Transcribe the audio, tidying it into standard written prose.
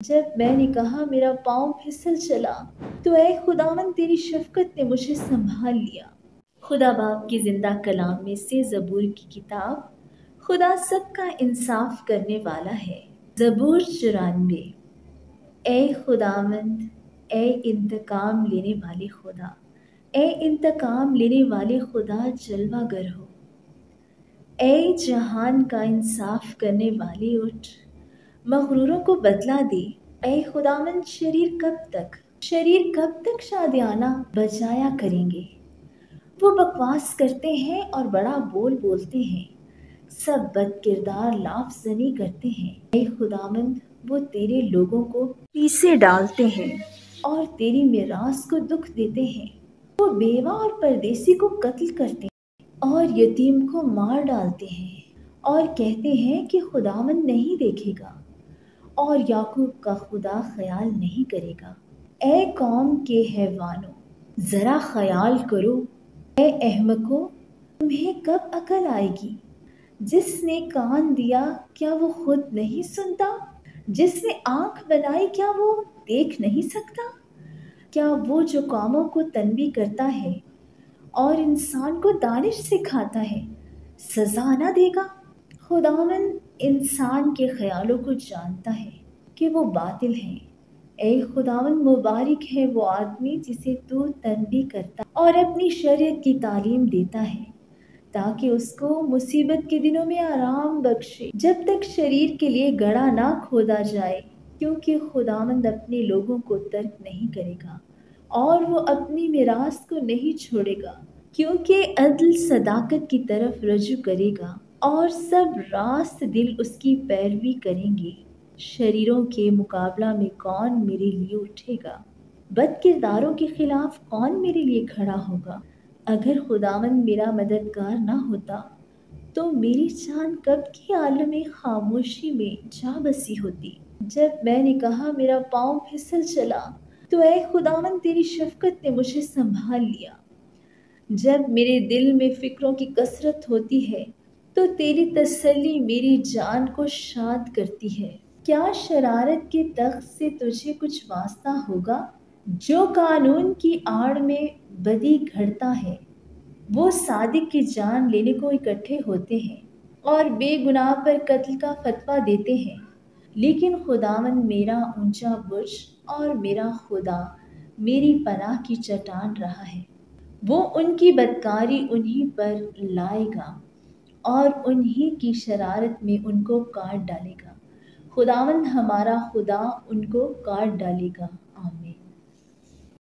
جب میں نے کہا میرا پاؤں پھسل چلا تو اے خداوند تیری شفقت نے مجھے سنبھال لیا۔ خدا باپ کی زندہ کلام میں سے زبور کی کتاب۔ خدا سب کا انصاف کرنے والا ہے۔ زبور 94۔ اے خداوند، اے انتقام لینے والے خدا، اے انتقام لینے والے خدا جلوہ گر ہو۔ اے جہان کا انصاف کرنے والے اٹھ، مغروروں کو بدلہ دے۔ اے خداوند شریر کب تک شادیانہ بجایا کریں گے؟ وہ بکواس کرتے ہیں اور بڑا بول بولتے ہیں، سب بد کردار لاف زنی کرتے ہیں۔ اے خداوند، وہ تیرے لوگوں کو پیسے ڈالتے ہیں اور تیری میراث کو دکھ دیتے ہیں۔ وہ بیوہ اور پردیسی کو قتل کرتے ہیں اور یتیم کو مار ڈالتے ہیں اور کہتے ہیں کہ خداوند نہیں دیکھے گا اور یعقوب کا خدا خیال نہیں کرے گا۔ اے قوم کے حیوانوں، ذرا خیال کرو۔ اے احمقو، تمہیں کب عقل آئے گی؟ جس نے کان دیا کیا وہ خود نہیں سنتا؟ جس نے آنکھ بنائی کیا وہ دیکھ نہیں سکتا؟ کیا وہ جو قوموں کو تنبیہ کرتا ہے اور انسان کو دانش سکھاتا ہے سزا نہ دے گا؟ خداوند انسان کے خیالوں کو جانتا ہے کہ وہ باطل ہیں۔ اے خداوند، مبارک ہے وہ آدمی جسے تو تنبیہ کرتا اور اپنی شریعت کی تعلیم دیتا ہے، تاکہ اس کو مصیبت کے دنوں میں آرام بخشے، جب تک شریر کے لیے گڑھا نہ کھودا جائے، کیونکہ خداوند اپنے لوگوں کو ترک نہیں کرے گا اور وہ اپنی میراث کو نہیں چھوڑے گا، کیونکہ عدل صداقت کی طرف رجوع کرے گا اور سب راست دل اس کی پیروی کریں گے۔ شریروں کے مقابلہ میں کون میرے لیے اٹھے گا؟ بد کرداروں کے خلاف کون میرے لیے کھڑا ہوگا؟ اگر خداوند میرا مددگار نہ ہوتا تو میری جان کب کی عالم خاموشی میں جا بسی ہوتی۔ جب میں نے کہا میرا پاؤں پھسل چلا تو اے خداوند تیری شفقت نے مجھے سنبھال لیا۔ جب میرے دل میں فکروں کی کثرت ہوتی ہے تو تیری تسلی میری جان کو شاد کرتی ہے۔ کیا شرارت کے تخت سے تجھے کچھ واسطہ ہوگا؟ جو قانون کی آڑ میں بدی گھڑتا ہے وہ صادق کی جان لینے کو اکٹھے ہوتے ہیں اور بے گناہ پر قتل کا فتویٰ دیتے ہیں، لیکن خداوند میرا اونچا برج اور میرا خدا میری پناہ کی چٹان رہا ہے۔ وہ ان کی بدکاری انہی پر لائے گا اور انہی کی شرارت میں ان کو کاٹ ڈالے گا۔ خداوند ہمارا خدا ان کو کاٹ ڈالے گا۔